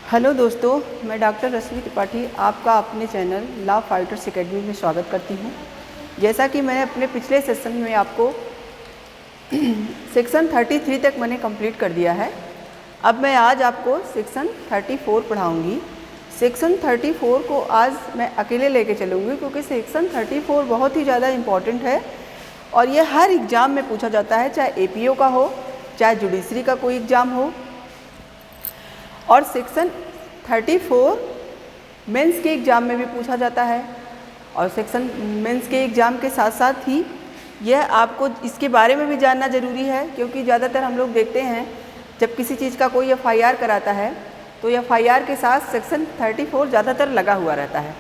Hello दोस्तों, मैं doctor रश्मि त्रिपाठी आपका अपने चैनल लॉ फाइटर्स एकेडमी में स्वागत करती हूँ। जैसा कि मैंने अपने पिछले सेशन में आपको सेक्शन 33 तक मैंने कंप्लीट कर दिया है। अब मैं आज आपको सेक्शन 34 पढ़ाऊँगी। सेक्शन 34 को आज मैं अकेले लेके चलूँगी क्योंकि सेक्शन 34 बहुत ही ज़्यादा इम्पॉर्टेंट है और ये हर एग्ज़ाम में पूछा जाता है, चाहे एपीओ का हो, चाहे जुडिशरी का कोई एग्ज़ाम हो। और सेक्शन 34 मेंस के एग्ज़ाम में भी पूछा जाता है और सेक्शन मेंस के एग्ज़ाम के साथ साथ ही यह आपको इसके बारे में भी जानना ज़रूरी है, क्योंकि ज़्यादातर हम लोग देखते हैं जब किसी चीज़ का कोई एफआईआर कराता है तो एफआईआर के साथ सेक्शन 34 ज़्यादातर लगा हुआ रहता है।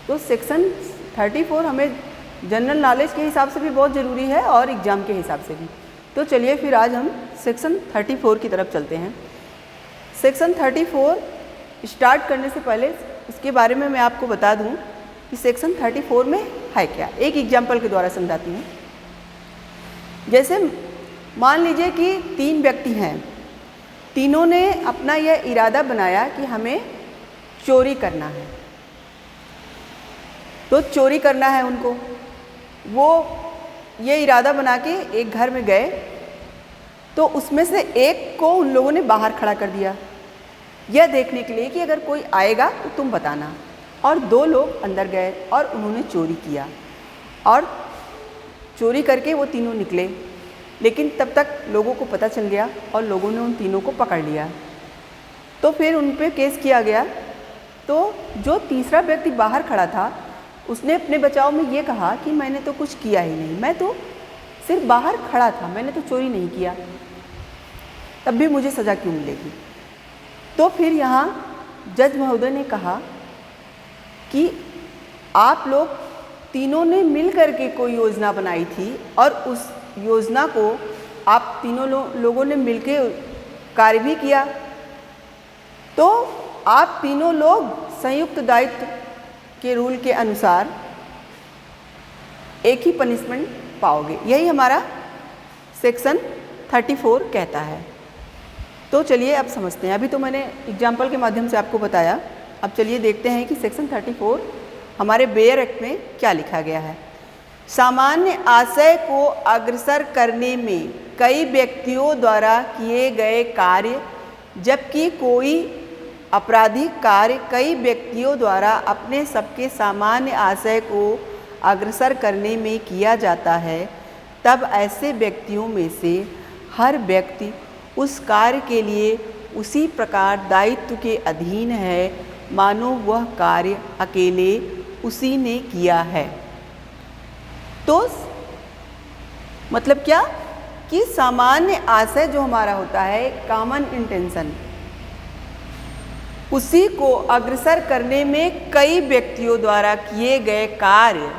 तो सेक्शन 34 हमें जनरल नॉलेज के हिसाब से भी बहुत ज़रूरी है और एग्ज़ाम के हिसाब से भी। तो चलिए फिर आज हम सेक्शन 34 की तरफ चलते हैं। सेक्शन 34 स्टार्ट करने से पहले इसके बारे में मैं आपको बता दूं कि सेक्शन 34 में है क्या। एक एग्जाम्पल के द्वारा समझाती हूँ। जैसे मान लीजिए कि 3 व्यक्ति हैं, तीनों ने अपना यह इरादा बनाया कि हमें चोरी करना है। तो चोरी करना है उनको, वो ये इरादा बना के एक घर में गए तो उसमें से एक को उन लोगों ने बाहर खड़ा कर दिया यह देखने के लिए कि अगर कोई आएगा तो तुम बताना। और 2 लोग अंदर गए और उन्होंने चोरी किया और चोरी करके वो तीनों निकले, लेकिन तब तक लोगों को पता चल गया और लोगों ने उन तीनों को पकड़ लिया। तो फिर उन पे केस किया गया। तो जो तीसरा व्यक्ति बाहर खड़ा था उसने अपने बचाव में ये कहा कि मैंने तो कुछ किया ही नहीं, मैं तो सिर्फ बाहर खड़ा था, मैंने तो चोरी नहीं किया, तब भी मुझे सज़ा क्यों मिलेगी। तो फिर यहाँ जज महोदय ने कहा कि आप लोग तीनों ने मिल कर के कोई योजना बनाई थी और उस योजना को आप तीनों लोगों ने मिलके कार्य भी किया, तो आप तीनों लोग संयुक्त दायित्व के रूल के अनुसार एक ही पनिशमेंट पाओगे। यही हमारा सेक्शन 34 कहता है। तो चलिए अब समझते हैं। अभी तो मैंने एग्जाम्पल के माध्यम से आपको बताया, अब चलिए देखते हैं कि सेक्शन 34 हमारे बेयर एक्ट में क्या लिखा गया है। सामान्य आशय को अग्रसर करने में कई व्यक्तियों द्वारा किए गए कार्य, जबकि कोई आपराधिक कार्य कई व्यक्तियों द्वारा अपने सबके सामान्य आशय को अग्रसर करने में किया जाता है, तब ऐसे व्यक्तियों में से हर व्यक्ति उस कार्य के लिए उसी प्रकार दायित्व के अधीन है मानो वह कार्य अकेले उसी ने किया है। तो मतलब क्या कि सामान्य आशय जो हमारा होता है, कॉमन इंटेंशन, उसी को अग्रसर करने में कई व्यक्तियों द्वारा किए गए कार्य,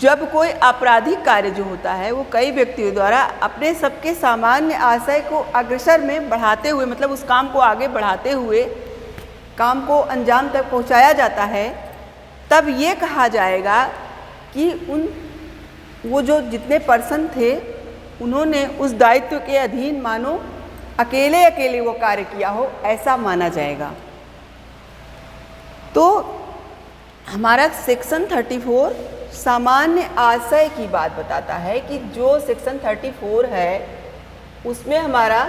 जब कोई आपराधिक कार्य जो होता है वो कई व्यक्तियों द्वारा अपने सबके सामान्य आशय को अग्रसर में बढ़ाते हुए, मतलब उस काम को आगे बढ़ाते हुए काम को अंजाम तक पहुंचाया जाता है, तब ये कहा जाएगा कि वो जो जितने पर्सन थे उन्होंने उस दायित्व के अधीन मानो अकेले अकेले वो कार्य किया हो, ऐसा माना जाएगा। तो हमारा सेक्शन 34 सामान्य आशय की बात बताता है कि जो सेक्शन 34 है उसमें हमारा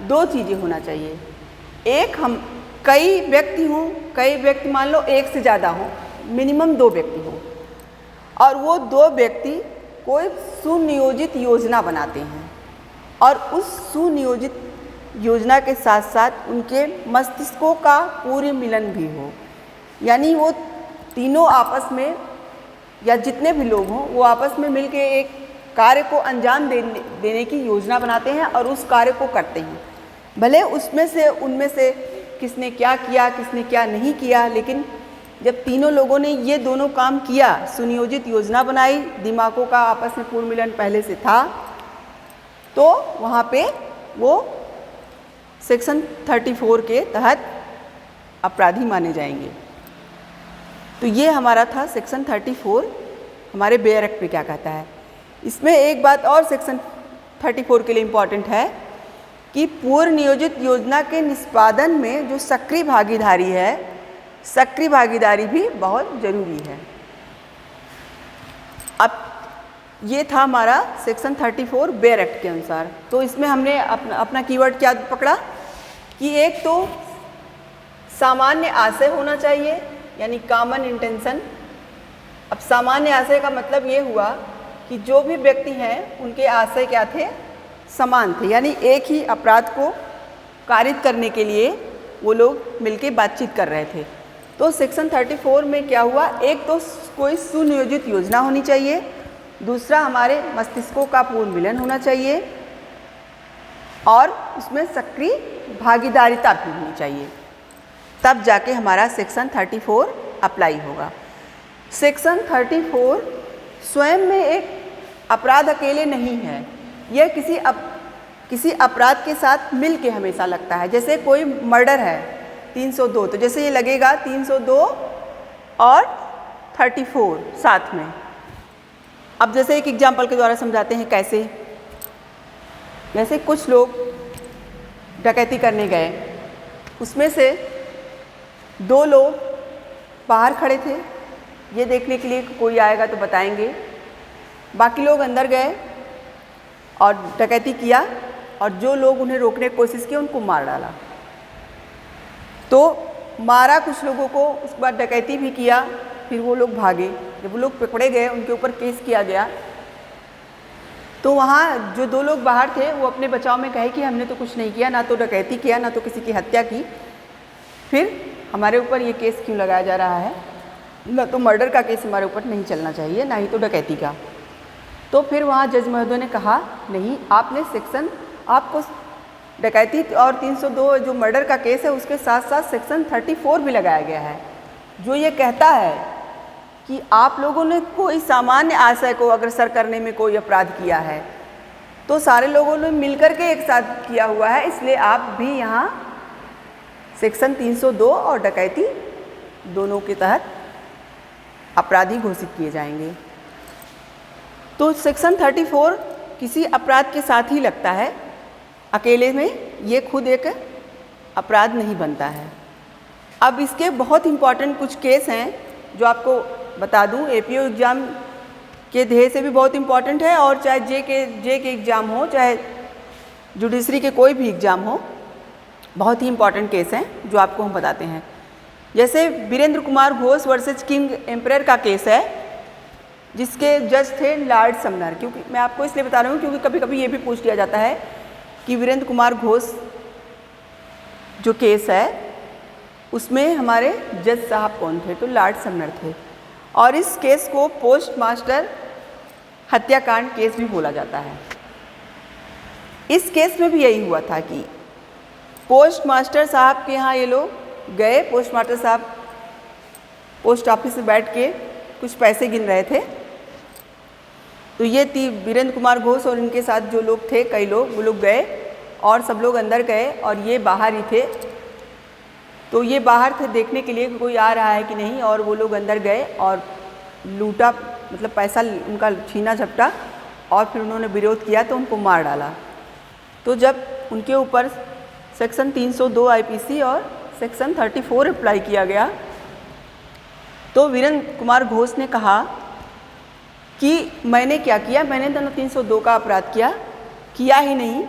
2 चीज़ें होना चाहिए। एक, हम कई व्यक्ति हों, कई व्यक्ति मान लो 1 से ज़्यादा हों, मिनिमम 2 व्यक्ति हों, और वो 2 व्यक्ति कोई सुनियोजित योजना बनाते हैं और उस सुनियोजित योजना के साथ साथ उनके मस्तिष्कों का पूर्ण मिलन भी हो। यानी वो तीनों आपस में या जितने भी लोग हों वो आपस में मिलके एक कार्य को अंजाम देने की योजना बनाते हैं और उस कार्य को करते हैं। भले उनमें से किसने क्या किया, किसने क्या नहीं किया, लेकिन जब तीनों लोगों ने ये दोनों काम किया, सुनियोजित योजना बनाई, दिमागों का आपस में पूर्ण मिलन पहले से था, तो वहाँ पे वो सेक्शन 34 के तहत अपराधी माने जाएंगे। तो ये हमारा था सेक्शन 34 हमारे बेयर एक्ट में क्या कहता है। इसमें एक बात और सेक्शन 34 के लिए इम्पॉर्टेंट है कि पूर्व नियोजित योजना के निष्पादन में जो सक्रिय भागीदारी है, सक्रिय भागीदारी भी बहुत जरूरी है। अब ये था हमारा सेक्शन 34 बेयर एक्ट के अनुसार। तो इसमें हमने अपना कीवर्ड क्या पकड़ा कि एक तो सामान्य आशय होना चाहिए, यानी कॉमन इंटेंशन। अब सामान्य आशय का मतलब ये हुआ कि जो भी व्यक्ति हैं उनके आशय क्या थे, समान थे, यानी एक ही अपराध को कारित करने के लिए वो लोग मिलके बातचीत कर रहे थे। तो सेक्शन 34 में क्या हुआ, एक तो कोई सुनियोजित योजना होनी चाहिए, दूसरा हमारे मस्तिष्कों का पूर्ण मिलन होना चाहिए और उसमें सक्रिय भागीदारिता भी होनी चाहिए, तब जाके हमारा सेक्शन 34 अप्लाई होगा। सेक्शन 34 स्वयं में एक अपराध अकेले नहीं है, यह किसी अपराध के साथ मिल के हमेशा लगता है। जैसे कोई मर्डर है 302, तो जैसे ये लगेगा 302 और 34 साथ में। अब जैसे एक एग्जाम्पल के द्वारा समझाते हैं कैसे। जैसे कुछ लोग डकैती करने गए, उसमें से 2 लोग बाहर खड़े थे ये देखने के लिए कि कोई आएगा तो बताएंगे। बाकी लोग अंदर गए और डकैती किया और जो लोग उन्हें रोकने की कोशिश की उनको मार डाला। तो मारा कुछ लोगों को, उसके बाद डकैती भी किया, फिर वो लोग भागे। जब वो लोग पकड़े गए, उनके ऊपर केस किया गया, तो वहाँ जो 2 लोग बाहर थे वो अपने बचाव में कहे कि हमने तो कुछ नहीं किया, ना तो डकैती किया, ना तो किसी की हत्या की, फिर हमारे ऊपर ये केस क्यों लगाया जा रहा है, ना तो मर्डर का केस हमारे ऊपर नहीं चलना चाहिए, ना ही तो डकैती का। तो फिर वहाँ जज महोदय ने कहा नहीं, आपने सेक्शन, आपको डकैती और 302 जो मर्डर का केस है उसके साथ साथ सेक्शन 34 भी लगाया गया है, जो ये कहता है कि आप लोगों ने कोई सामान्य आशय को अग्रसर करने में कोई अपराध किया है तो सारे लोगों ने मिलकर के एक साथ किया हुआ है, इसलिए आप भी यहाँ सेक्शन 302 और डकैती दोनों के तहत अपराधी घोषित किए जाएंगे। तो सेक्शन 34 किसी अपराध के साथ ही लगता है, अकेले में ये खुद एक अपराध नहीं बनता है। अब इसके बहुत इम्पॉर्टेंट कुछ केस हैं जो आपको बता दूं। एपीओ एग्ज़ाम के ध्येय से भी बहुत इम्पॉर्टेंट है, और चाहे जे के एग्ज़ाम हो, चाहे जुडिशरी के कोई भी एग्ज़ाम हो, बहुत ही इम्पॉर्टेंट केस हैं जो आपको हम बताते हैं। जैसे Virendra Kumar Ghosh versus king emperor का केस है, जिसके जज थे लॉर्ड समनर। क्योंकि मैं आपको इसलिए बता रहा हूँ क्योंकि कभी कभी ये भी पूछ लिया जाता है कि वीरेंद्र कुमार घोष जो केस है उसमें हमारे जज साहब कौन थे, तो लॉर्ड समनर थे। और इस केस को पोस्ट मास्टर हत्याकांड केस भी बोला जाता है। इस केस में भी यही हुआ था कि पोस्ट मास्टर साहब के यहाँ ये लोग गए, पोस्ट मास्टर साहब पोस्ट ऑफिस में बैठ के कुछ पैसे गिन रहे थे। तो ये वीरेंद्र कुमार घोष और इनके साथ जो लोग थे, कई लोग, वो लोग गए और सब लोग अंदर गए और ये बाहर ही थे। तो ये बाहर थे देखने के लिए कि कोई आ रहा है कि नहीं, और वो लोग अंदर गए और लूटा, मतलब पैसा उनका छीना झपटा, और फिर उन्होंने विरोध किया तो उनको मार डाला। तो जब उनके ऊपर सेक्शन 302 आईपीसी और सेक्शन 34 अप्लाई किया गया तो वीरेंद्र कुमार घोष ने कहा कि मैंने क्या किया, मैंने तो 302 का अपराध किया ही नहीं,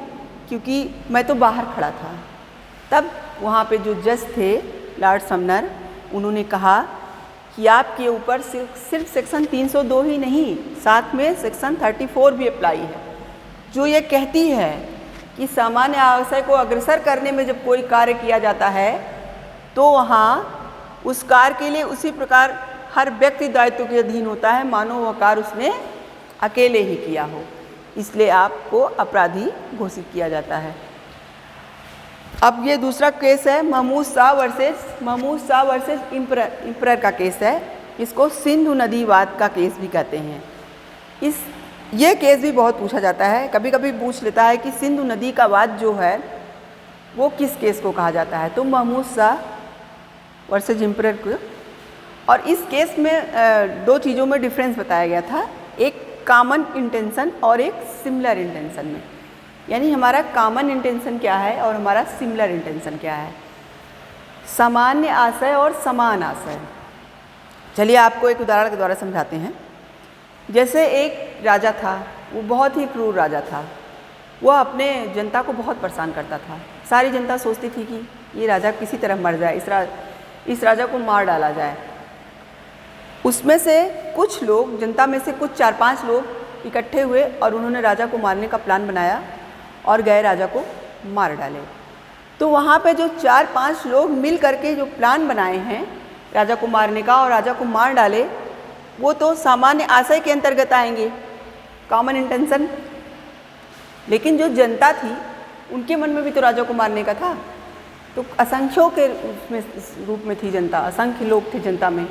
क्योंकि मैं तो बाहर खड़ा था। तब वहाँ पे जो जज थे लॉर्ड समनर, उन्होंने कहा कि आपके ऊपर सिर्फ सेक्शन 302 ही नहीं, साथ में सेक्शन 34 भी अप्लाई है, जो ये कहती है कि सामान्य आशय को अग्रसर करने में जब कोई कार्य किया जाता है तो वहाँ उस कार्य के लिए उसी प्रकार हर व्यक्ति दायित्व के अधीन होता है मानो वह कार्य उसने अकेले ही किया हो, इसलिए आपको अपराधी घोषित किया जाता है। अब ये दूसरा केस है महमूद शाह वर्सेस इम्परर का केस है। इसको सिंधु नदी वाद का केस भी कहते हैं। ये केस भी बहुत पूछा जाता है, कभी कभी पूछ लेता है कि सिंधु नदी का वाद जो है वो किस केस को कहा जाता है, तो महमूद शाह वर्सेज इम्परर को। और इस केस में 2 चीज़ों में डिफरेंस बताया गया था, एक कॉमन इंटेंशन और एक सिमिलर इंटेंशन में। यानी हमारा कॉमन इंटेंशन क्या है और हमारा सिमिलर इंटेंशन क्या है, सामान्य आशय और समान आशय। चलिए आपको एक उदाहरण के द्वारा समझाते हैं। जैसे एक राजा था, वो बहुत ही क्रूर राजा था। वह अपने जनता को बहुत परेशान करता था। सारी जनता सोचती थी कि ये राजा किसी तरह मर जाए, इस राजा को मार डाला जाए। उसमें से कुछ लोग, जनता में से कुछ 4-5 लोग इकट्ठे हुए और उन्होंने राजा को मारने का प्लान बनाया और गए राजा को मार डाले। तो वहाँ पे जो 4-5 लोग मिल करके जो प्लान बनाए हैं राजा को मारने का और राजा को मार डाले, वो तो सामान्य आशय के अंतर्गत आएंगे, कॉमन इंटेंशन। लेकिन जो जनता थी उनके मन में भी तो राजा को मारने का था। तो असंख्यों के रूप में थी जनता, असंख्य लोग थे जनता में,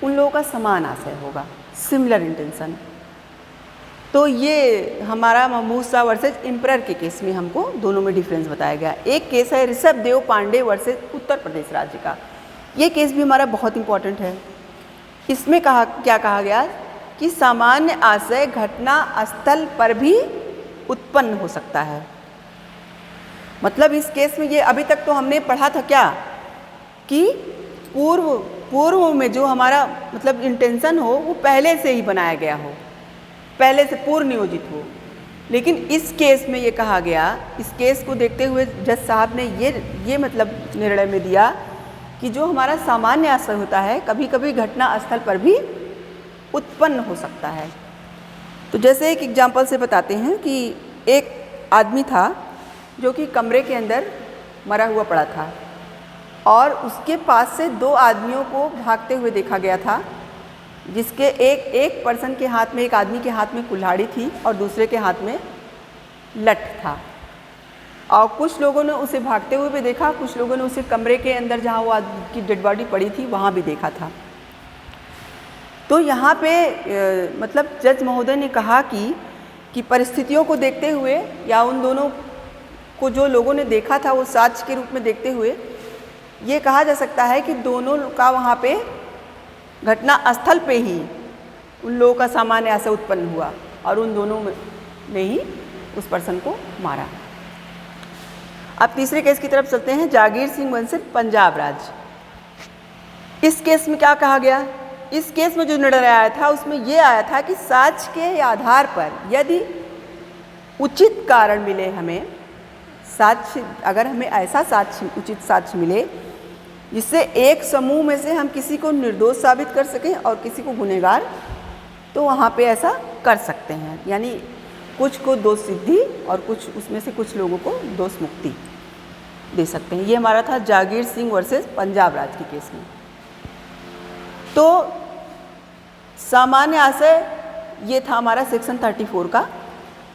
उन लोगों का समान आशय होगा, सिमिलर इंटेंशन। तो ये हमारा मूसा वर्सेज एम्परर के केस में हमको दोनों में डिफरेंस बताया गया। एक केस है ऋषभदेव पांडे वर्सेज उत्तर प्रदेश राज्य का। ये केस भी हमारा बहुत इंपॉर्टेंट है। इसमें क्या कहा गया कि सामान्य आशय घटना स्थल पर भी उत्पन्न हो सकता है। मतलब इस केस में ये अभी तक तो हमने पढ़ा था क्या कि पूर्व में जो हमारा मतलब इंटेंशन हो वो पहले से ही बनाया गया हो, पहले से पूर्व नियोजित हो। लेकिन इस केस में ये कहा गया, इस केस को देखते हुए जज साहब ने ये मतलब निर्णय में दिया कि जो हमारा सामान्य आशय होता है कभी कभी घटना स्थल पर भी उत्पन्न हो सकता है। तो जैसे एक एग्जाम्पल से बताते हैं कि एक आदमी था जो कि कमरे के अंदर मरा हुआ पड़ा था और उसके पास से 2 आदमियों को भागते हुए देखा गया था, जिसके एक पर्सन के हाथ में, एक आदमी के हाथ में कुल्हाड़ी थी और दूसरे के हाथ में लठ था। और कुछ लोगों ने उसे भागते हुए भी देखा, कुछ लोगों ने उसे कमरे के अंदर जहाँ वो आदमी की डेड बॉडी पड़ी थी वहाँ भी देखा था। तो यहाँ पे मतलब जज महोदय ने कहा कि परिस्थितियों को देखते हुए या उन दोनों को जो लोगों ने देखा था वो साक्ष्य के रूप में देखते हुए ये कहा जा सकता है कि दोनों का वहाँ पे घटना स्थल पे ही उन लोगों का सामान्य आशय उत्पन्न हुआ और उन दोनों ने ही उस पर्सन को मारा। अब तीसरे केस की तरफ चलते हैं, जागीर सिंह वर्सेज पंजाब राज्य। इस केस में क्या कहा गया, इस केस में जो निर्णय आया था उसमें ये आया था कि साक्ष्य के आधार पर यदि उचित कारण मिले, हमें साक्ष्य, अगर हमें ऐसा साक्ष्य, उचित साक्ष्य मिले जिससे एक समूह में से हम किसी को निर्दोष साबित कर सकें और किसी को गुनहगार, तो वहाँ पे ऐसा कर सकते हैं। यानी कुछ को दोष सिद्धि और कुछ उसमें से कुछ लोगों को दोष मुक्ति दे सकते हैं। ये हमारा था जागीर सिंह वर्सेस पंजाब राज्य के केस में। तो सामान्य आशय ये था हमारा सेक्शन 34 का।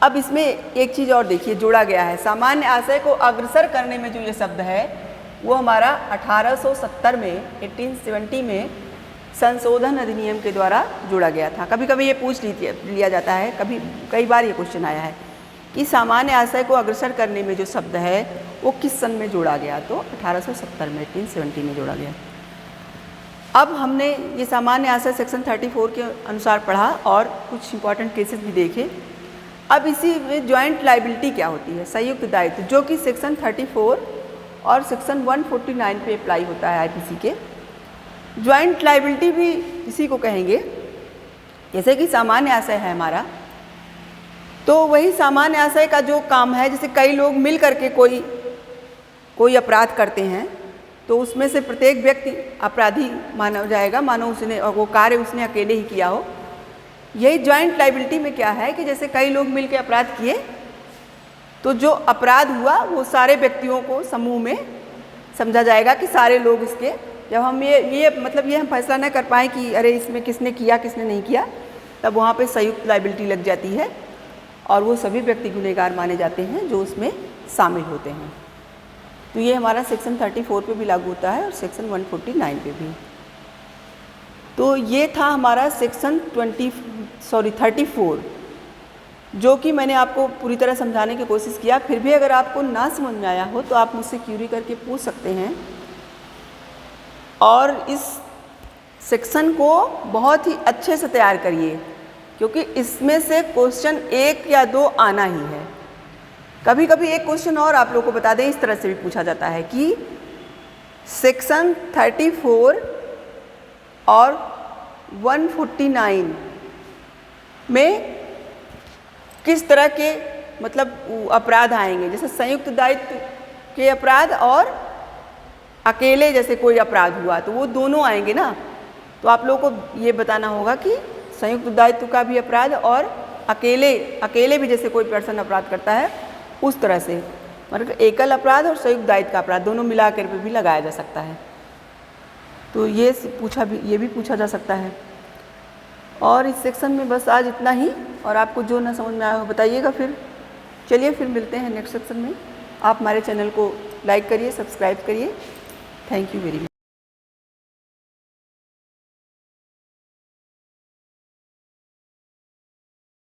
अब इसमें एक चीज़ और देखिए जोड़ा गया है, सामान्य आशय को अग्रसर करने में जो ये शब्द है वो हमारा 1870 में 1870 में संशोधन अधिनियम के द्वारा जोड़ा गया था। कभी कभी ये पूछ लिया जाता है, कई बार ये क्वेश्चन आया है कि सामान्य आशय को अग्रसर करने में जो शब्द है वो किस सन में जोड़ा गया, तो 1870 में 1870 में जोड़ा गया। अब हमने ये सामान्य आशय सेक्शन 34 के अनुसार पढ़ा और कुछ इंपॉर्टेंट केसेस भी देखे। अब इसी में जॉइंट लाइबिलिटी क्या होती है, संयुक्त दायित्व, जो कि सेक्शन 34 और सेक्शन 149 पे अप्लाई होता है आईपीसी के। जॉइंट लाइबिलिटी भी इसी को कहेंगे। जैसे कि सामान्य आशय है हमारा, तो वही सामान्य आशय का जो काम है, जैसे कई लोग मिल करके कोई अपराध करते हैं तो उसमें से प्रत्येक व्यक्ति अपराधी माना जाएगा, मानो उसने वो कार्य उसने अकेले ही किया हो। यही जॉइंट लाइबिलिटी में क्या है कि जैसे कई लोग मिल के अपराध किए तो जो अपराध हुआ वो सारे व्यक्तियों को समूह में समझा जाएगा कि सारे लोग इसके, जब हम ये मतलब ये हम फैसला न कर पाएँ कि अरे इसमें किसने किया किसने नहीं किया, तब वहाँ पे संयुक्त लाइबिलिटी लग जाती है और वो सभी व्यक्ति गुनहगार माने जाते हैं जो उसमें शामिल होते हैं। तो ये हमारा सेक्शन 34 पे भी लागू होता है और सेक्शन 149 पे भी। तो ये था हमारा सेक्शन 34 जो कि मैंने आपको पूरी तरह समझाने की कोशिश किया। फिर भी अगर आपको ना समझ में आया हो तो आप मुझसे क्यूरी करके पूछ सकते हैं। और इस सेक्शन को बहुत ही अच्छे से तैयार करिए क्योंकि इसमें से क्वेश्चन 1 या 2 आना ही है। कभी कभी एक क्वेश्चन और आप लोगों को बता दें, इस तरह से भी पूछा जाता है कि सेक्शन 34 और 149 में किस तरह के मतलब अपराध आएंगे, जैसे संयुक्त दायित्व के अपराध और अकेले जैसे कोई अपराध हुआ तो वो दोनों आएंगे ना। तो आप लोगों को ये बताना होगा कि संयुक्त दायित्व का भी अपराध और अकेले भी जैसे कोई पर्सन अपराध करता है उस तरह से, मतलब एकल अपराध और संयुक्त दायित्व का अपराध दोनों मिलाकर भी लगाया जा सकता है। तो ये भी पूछा जा सकता है। और इस सेक्शन में बस आज इतना ही, और आपको जो ना समझ में आया हो बताइएगा। फिर चलिए फिर मिलते हैं नेक्स्ट सेक्शन में। आप हमारे चैनल को लाइक करिए, सब्सक्राइब करिए। Thank you very much.